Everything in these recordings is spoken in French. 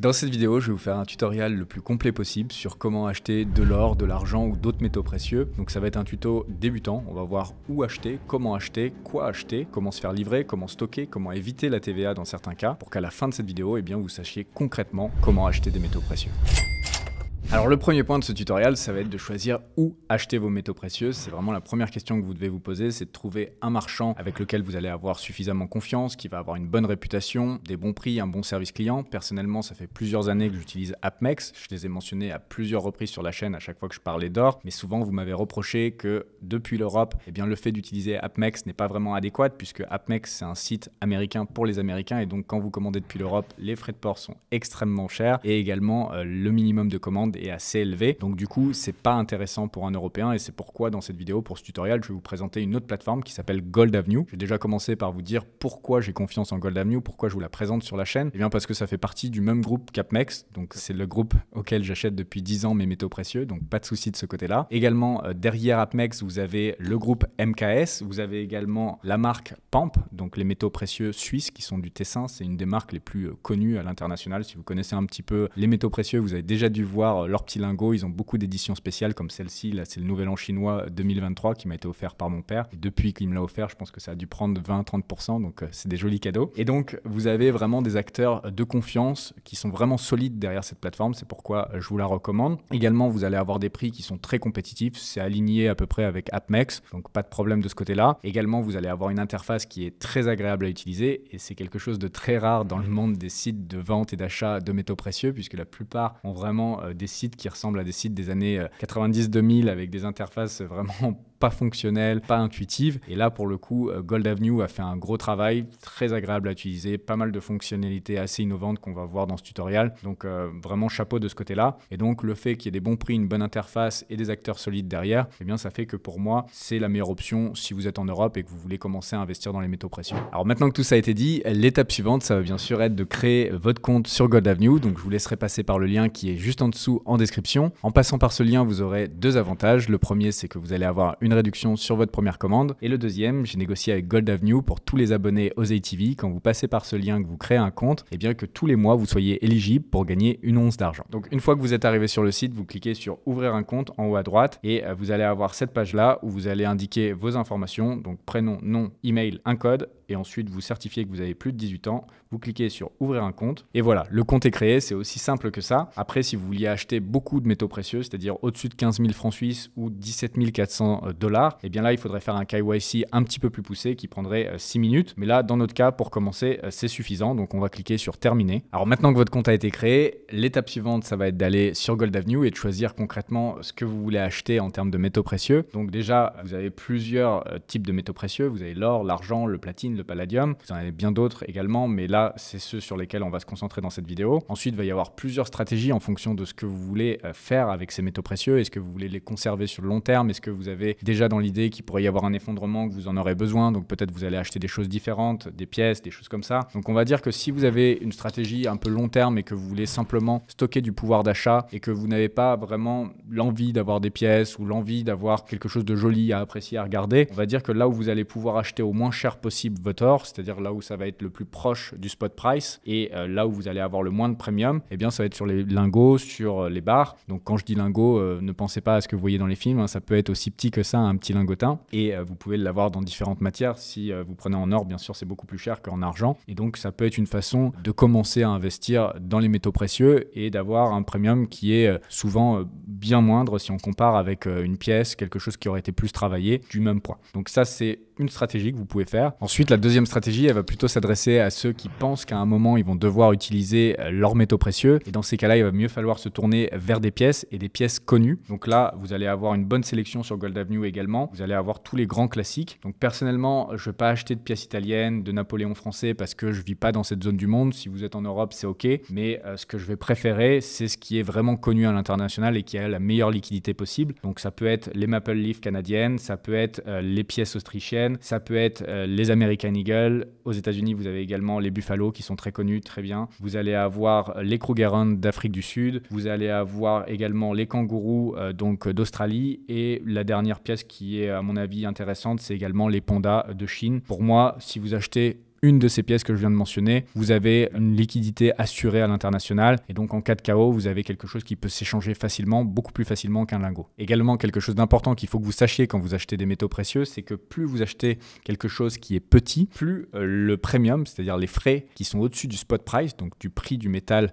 Dans cette vidéo, je vais vous faire un tutoriel le plus complet possible sur comment acheter de l'or, de l'argent ou d'autres métaux précieux. Donc ça va être un tuto débutant, on va voir où acheter, comment acheter, quoi acheter, comment se faire livrer, comment stocker, comment éviter la TVA dans certains cas, pour qu'à la fin de cette vidéo, eh bien, vous sachiez concrètement comment acheter des métaux précieux. Alors le premier point de ce tutoriel, ça va être de choisir où acheter vos métaux précieux. C'est vraiment la première question que vous devez vous poser, c'est de trouver un marchand avec lequel vous allez avoir suffisamment confiance, qui va avoir une bonne réputation, des bons prix, un bon service client. Personnellement, ça fait plusieurs années que j'utilise AppMex. Je les ai mentionnés à plusieurs reprises sur la chaîne à chaque fois que je parlais d'or, mais souvent vous m'avez reproché que depuis l'Europe, eh bien, le fait d'utiliser AppMex n'est pas vraiment adéquat puisque AppMex c'est un site américain pour les Américains et donc quand vous commandez depuis l'Europe, les frais de port sont extrêmement chers et également le minimum de commande est assez élevé. Donc du coup, c'est pas intéressant pour un Européen et c'est pourquoi dans cette vidéo, pour ce tutoriel, je vais vous présenter une autre plateforme qui s'appelle Gold Avenue. J'ai déjà commencé par vous dire pourquoi j'ai confiance en Gold Avenue, pourquoi je vous la présente sur la chaîne. Et bien parce que ça fait partie du même groupe qu'AppMex, donc c'est le groupe auquel j'achète depuis 10 ans mes métaux précieux, donc pas de souci de ce côté-là. Également, derrière AppMex, vous avez le groupe MKS, vous avez également la marque PAMP, donc les métaux précieux suisses qui sont du Tessin, c'est une des marques les plus connues à l'international. Si vous connaissez un petit peu les métaux précieux, vous avez déjà dû voir leur petit lingot. Ils ont beaucoup d'éditions spéciales comme celle-ci. Là, c'est le Nouvel An chinois 2023 qui m'a été offert par mon père. Et depuis qu'il me l'a offert, je pense que ça a dû prendre 20-30%. Donc, c'est des jolis cadeaux. Et donc, vous avez vraiment des acteurs de confiance qui sont vraiment solides derrière cette plateforme. C'est pourquoi je vous la recommande. Également, vous allez avoir des prix qui sont très compétitifs. C'est aligné à peu près avec AppMex. Donc, pas de problème de ce côté-là. Également, vous allez avoir une interface qui est très agréable à utiliser. Et c'est quelque chose de très rare dans le monde des sites de vente et d'achat de métaux précieux puisque la plupart ont vraiment des sites qui ressemblent à des sites des années 90-2000 avec des interfaces vraiment pas fonctionnelles, pas intuitives. Et là, pour le coup, Gold Avenue a fait un gros travail, très agréable à utiliser, pas mal de fonctionnalités assez innovantes qu'on va voir dans ce tutoriel. Donc, vraiment chapeau de ce côté-là. Et donc, le fait qu'il y ait des bons prix, une bonne interface et des acteurs solides derrière, eh bien, ça fait que pour moi, c'est la meilleure option si vous êtes en Europe et que vous voulez commencer à investir dans les métaux précieux. Alors, maintenant que tout ça a été dit, l'étape suivante, ça va bien sûr être de créer votre compte sur Gold Avenue. Donc, je vous laisserai passer par le lien qui est juste en dessous en description. En passant par ce lien, vous aurez deux avantages. Le premier, c'est que vous allez avoir une réduction sur votre première commande. Et le deuxième, j'ai négocié avec Gold Avenue pour tous les abonnés aux ATV. Quand vous passez par ce lien, que vous créez un compte, et bien que tous les mois, vous soyez éligible pour gagner une once d'argent. Donc, une fois que vous êtes arrivé sur le site, vous cliquez sur ouvrir un compte en haut à droite et vous allez avoir cette page-là où vous allez indiquer vos informations, donc prénom, nom, email, un code. Et ensuite, vous certifiez que vous avez plus de 18 ans, vous cliquez sur ouvrir un compte et voilà, le compte est créé, c'est aussi simple que ça. Après, si vous vouliez acheter beaucoup de métaux précieux, c'est-à-dire au-dessus de 15 000 francs suisses ou 17 400 $, et bien là, il faudrait faire un KYC un petit peu plus poussé qui prendrait 6 minutes. Mais là, dans notre cas, pour commencer, c'est suffisant. Donc, on va cliquer sur terminer. Alors maintenant que votre compte a été créé, l'étape suivante, ça va être d'aller sur Gold Avenue et de choisir concrètement ce que vous voulez acheter en termes de métaux précieux. Donc déjà, vous avez plusieurs types de métaux précieux. Vous avez l'or, l'argent, le platine, le palladium. Vous en avez bien d'autres également, mais là, c'est ceux sur lesquels on va se concentrer dans cette vidéo. Ensuite, il va y avoir plusieurs stratégies en fonction de ce que vous voulez faire avec ces métaux précieux. Est-ce que vous voulez les conserver sur le long terme? Est-ce que vous avez déjà dans l'idée qu'il pourrait y avoir un effondrement, que vous en aurez besoin? Donc peut-être vous allez acheter des choses différentes, des pièces, des choses comme ça. Donc on va dire que si vous avez une stratégie un peu long terme et que vous voulez simplement stocker du pouvoir d'achat et que vous n'avez pas vraiment l'envie d'avoir des pièces ou l'envie d'avoir quelque chose de joli à apprécier, à regarder, on va dire que là où vous allez pouvoir acheter au moins cher possible votre or, c'est-à-dire là où ça va être le plus proche du spot price et là où vous allez avoir le moins de premium, eh bien ça va être sur les lingots, sur les barres. Donc quand je dis lingots, ne pensez pas à ce que vous voyez dans les films, hein, ça peut être aussi petit que ça, un petit lingotin, et vous pouvez l'avoir dans différentes matières. Si vous prenez en or, bien sûr, c'est beaucoup plus cher qu'en argent, et donc ça peut être une façon de commencer à investir dans les métaux précieux et d'avoir un premium qui est souvent bien moindre si on compare avec une pièce, quelque chose qui aurait été plus travaillé du même poids. Donc ça, c'est une stratégie que vous pouvez faire. Ensuite, la deuxième stratégie, elle va plutôt s'adresser à ceux qui pensent qu'à un moment, ils vont devoir utiliser leurs métaux précieux. Et dans ces cas-là, il va mieux falloir se tourner vers des pièces et des pièces connues. Donc là, vous allez avoir une bonne sélection sur Gold Avenue également. Vous allez avoir tous les grands classiques. Donc personnellement, je ne vais pas acheter de pièces italiennes, de Napoléon français parce que je ne vis pas dans cette zone du monde. Si vous êtes en Europe, c'est OK. Mais ce que je vais préférer, c'est ce qui est vraiment connu à l'international et qui a la meilleure liquidité possible. Donc ça peut être les Maple Leaf canadiennes, ça peut être les pièces autrichiennes, ça peut être les American Eagle. Aux États-Unis, vous avez également les Buffalo qui sont très connus, très bien. Vous allez avoir les Krugerrand d'Afrique du Sud. Vous allez avoir également les kangourous donc d'Australie. Et la dernière pièce qui est à mon avis intéressante, c'est également les pandas de Chine. Pour moi, si vous achetez une de ces pièces que je viens de mentionner, vous avez une liquidité assurée à l'international et donc en cas de chaos, vous avez quelque chose qui peut s'échanger facilement, beaucoup plus facilement qu'un lingot. Également, quelque chose d'important qu'il faut que vous sachiez quand vous achetez des métaux précieux, c'est que plus vous achetez quelque chose qui est petit, plus le premium, c'est-à-dire les frais qui sont au-dessus du spot price, donc du prix du métal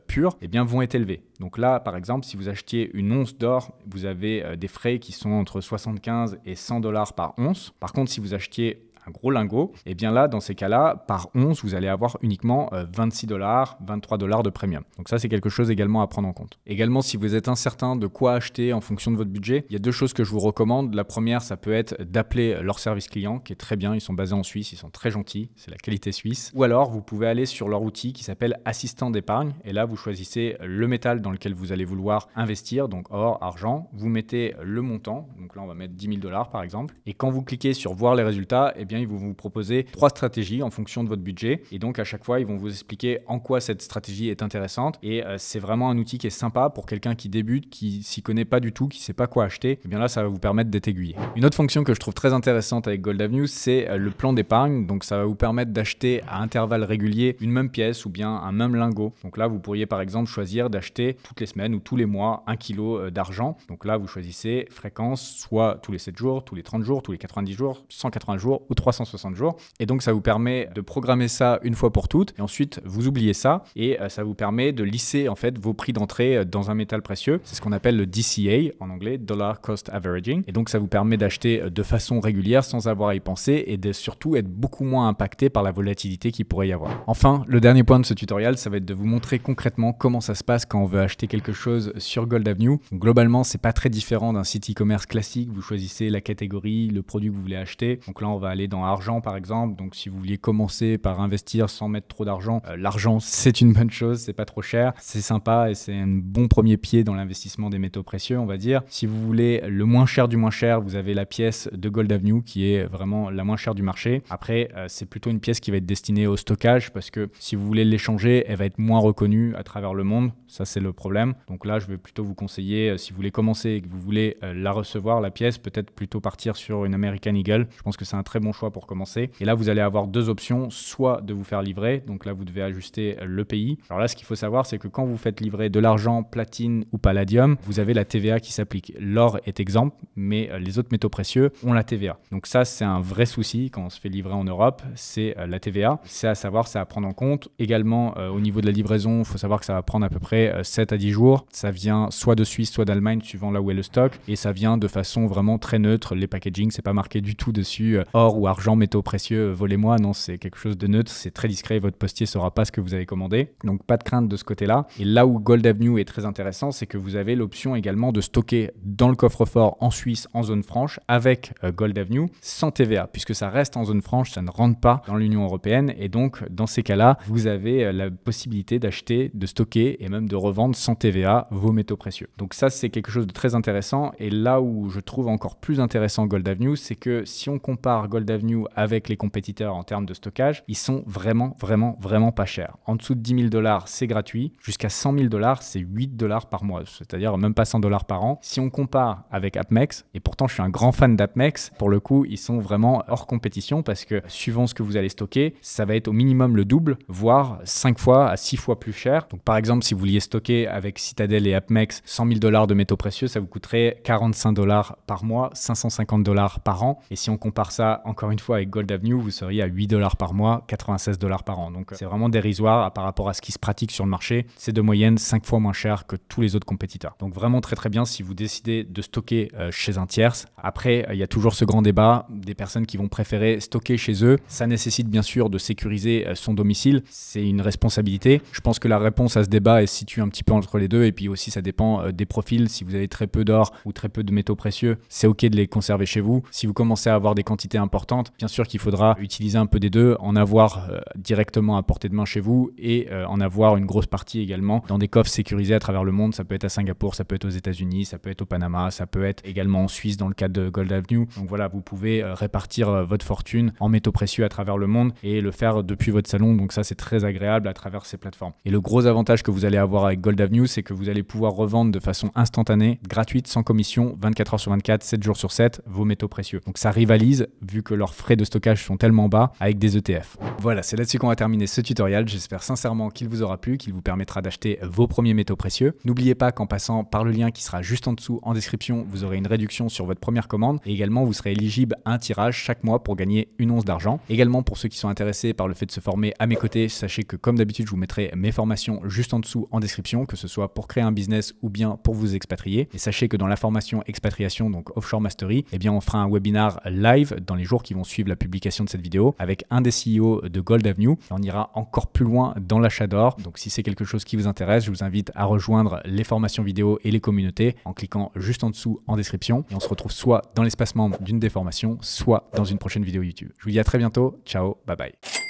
pur, eh bien, vont être élevés. Donc là, par exemple, si vous achetiez une once d'or, vous avez des frais qui sont entre 75 et 100 $ par once. Par contre, si vous achetiez un gros lingot, et bien là, dans ces cas-là, par once, vous allez avoir uniquement 26 $, 23 $ de premium. Donc ça, c'est quelque chose également à prendre en compte. Également, si vous êtes incertain de quoi acheter en fonction de votre budget, il y a deux choses que je vous recommande. La première, ça peut être d'appeler leur service client, qui est très bien. Ils sont basés en Suisse, ils sont très gentils, c'est la qualité suisse. Ou alors, vous pouvez aller sur leur outil qui s'appelle Assistant d'épargne. Et là, vous choisissez le métal dans lequel vous allez vouloir investir, donc or, argent. Vous mettez le montant, donc là, on va mettre 10 000 $ par exemple. Et quand vous cliquez sur voir les résultats, eh bien, ils vont vous proposer 3 stratégies en fonction de votre budget. Et donc, à chaque fois, ils vont vous expliquer en quoi cette stratégie est intéressante. Et c'est vraiment un outil qui est sympa pour quelqu'un qui débute, qui s'y connaît pas du tout, qui sait pas quoi acheter. Et bien là, ça va vous permettre d'être aiguillé. Une autre fonction que je trouve très intéressante avec Gold Avenue, c'est le plan d'épargne. Donc, ça va vous permettre d'acheter à intervalles réguliers une même pièce ou bien un même lingot. Donc là, vous pourriez par exemple choisir d'acheter toutes les semaines ou tous les mois 1 kg d'argent. Donc là, vous choisissez fréquence, soit tous les 7 jours, tous les 30 jours, tous les 90 jours, 180 jours ou 360 jours. Et donc, ça vous permet de programmer ça une fois pour toutes. Et ensuite, vous oubliez ça et ça vous permet de lisser en fait vos prix d'entrée dans un métal précieux. C'est ce qu'on appelle le DCA en anglais, Dollar Cost Averaging. Et donc, ça vous permet d'acheter de façon régulière sans avoir à y penser et de surtout être beaucoup moins impacté par la volatilité qu'il pourrait y avoir. Enfin, le dernier point de ce tutoriel, ça va être de vous montrer concrètement comment ça se passe quand on veut acheter quelque chose sur Gold Avenue. Donc, globalement, c'est pas très différent d'un site e-commerce classique. Vous choisissez la catégorie, le produit que vous voulez acheter. Donc là, on va aller dans argent par exemple. Donc si vous vouliez commencer par investir sans mettre trop d'argent, l'argent c'est une bonne chose, c'est pas trop cher, c'est sympa et c'est un bon premier pied dans l'investissement des métaux précieux, on va dire. Si vous voulez le moins cher du moins cher, vous avez la pièce de Gold Avenue qui est vraiment la moins chère du marché. Après, c'est plutôt une pièce qui va être destinée au stockage parce que si vous voulez l'échanger, elle va être moins reconnue à travers le monde. Ça, c'est le problème. Donc là, je vais plutôt vous conseiller, si vous voulez commencer et que vous voulez la recevoir, la pièce, peut-être plutôt partir sur une American Eagle. Je pense que c'est un très bon choix pour commencer. Et là, vous allez avoir deux options, soit de vous faire livrer. Donc là, vous devez ajuster le pays. Alors là, ce qu'il faut savoir, c'est que quand vous faites livrer de l'argent, platine ou palladium, vous avez la TVA qui s'applique. L'or est exempt, mais les autres métaux précieux ont la TVA. Donc ça, c'est un vrai souci quand on se fait livrer en Europe, c'est la TVA. C'est à savoir, c'est à prendre en compte. Également, au niveau de la livraison, il faut savoir que ça va prendre à peu près 7 à 10 jours. Ça vient soit de Suisse, soit d'Allemagne, suivant là où est le stock. Et ça vient de façon vraiment très neutre. Les packaging, c'est pas marqué du tout dessus or ou argent, métaux précieux, volez-moi. Non, c'est quelque chose de neutre. C'est très discret. Votre postier ne saura pas ce que vous avez commandé. Donc, pas de crainte de ce côté-là. Et là où Gold Avenue est très intéressant, c'est que vous avez l'option également de stocker dans le coffre-fort en Suisse, en zone franche, avec Gold Avenue, sans TVA, puisque ça reste en zone franche, ça ne rentre pas dans l'Union européenne. Et donc, dans ces cas-là, vous avez la possibilité d'acheter, de stocker et même de revendre sans TVA vos métaux précieux. Donc ça, c'est quelque chose de très intéressant. Et là où je trouve encore plus intéressant Gold Avenue, c'est que si on compare Gold Avenue avec les compétiteurs en termes de stockage, ils sont vraiment pas chers. En dessous de 10 000 $, c'est gratuit. Jusqu'à 100 000 $, c'est 8 $ par mois, c'est-à-dire même pas 100 $ par an. Si on compare avec AppMex, et pourtant je suis un grand fan d'AppMex, pour le coup, ils sont vraiment hors compétition parce que suivant ce que vous allez stocker, ça va être au minimum le double, voire 5 fois à 6 fois plus cher. Donc par exemple, si vous vouliez stocker avec Citadel et AppMex 100 000 $ de métaux précieux, ça vous coûterait 45 $ par mois, 550 $ par an. Et si on compare ça encore une fois avec Gold Avenue, vous seriez à 8 $ par mois, 96 $ par an. Donc c'est vraiment dérisoire par rapport à ce qui se pratique sur le marché. C'est de moyenne 5 fois moins cher que tous les autres compétiteurs. Donc vraiment très bien si vous décidez de stocker chez un tierce. Après, il y a toujours ce grand débat des personnes qui vont préférer stocker chez eux. Ça nécessite bien sûr de sécuriser son domicile. C'est une responsabilité. Je pense que la réponse à ce débat est située un petit peu entre les deux. Et puis aussi, ça dépend des profils. Si vous avez très peu d'or ou très peu de métaux précieux, c'est OK de les conserver chez vous. Si vous commencez à avoir des quantités importantes, bien sûr qu'il faudra utiliser un peu des deux, en avoir directement à portée de main chez vous et en avoir une grosse partie également dans des coffres sécurisés à travers le monde. Ça peut être à Singapour, ça peut être aux États-Unis, ça peut être au Panama, ça peut être également en Suisse dans le cadre de Gold Avenue. Donc voilà, vous pouvez répartir votre fortune en métaux précieux à travers le monde et le faire depuis votre salon. Donc ça, c'est très agréable à travers ces plateformes. Et le gros avantage que vous allez avoir avec Gold Avenue, c'est que vous allez pouvoir revendre de façon instantanée, gratuite, sans commission, 24 heures sur 24, 7 jours sur 7, vos métaux précieux. Donc ça rivalise, vu que leurs frais de stockage sont tellement bas avec des ETF. Voilà, c'est là-dessus qu'on va terminer ce tutoriel. J'espère sincèrement qu'il vous aura plu, qu'il vous permettra d'acheter vos premiers métaux précieux. N'oubliez pas qu'en passant par le lien qui sera juste en dessous en description, vous aurez une réduction sur votre première commande et également vous serez éligible à un tirage chaque mois pour gagner une once d'argent. Également pour ceux qui sont intéressés par le fait de se former à mes côtés, sachez que comme d'habitude je vous mettrai mes formations juste en dessous en description, que ce soit pour créer un business ou bien pour vous expatrier. Et sachez que dans la formation expatriation, donc Offshore Mastery, eh bien on fera un webinar live dans les jours qui vont suivre la publication de cette vidéo avec un des CEO de Gold Avenue. Et on ira encore plus loin dans l'achat d'or. Donc si c'est quelque chose qui vous intéresse, je vous invite à rejoindre les formations vidéo et les communautés en cliquant juste en dessous en description. Et on se retrouve soit dans l'espace membre d'une des formations, soit dans une prochaine vidéo YouTube. Je vous dis à très bientôt. Ciao, bye bye.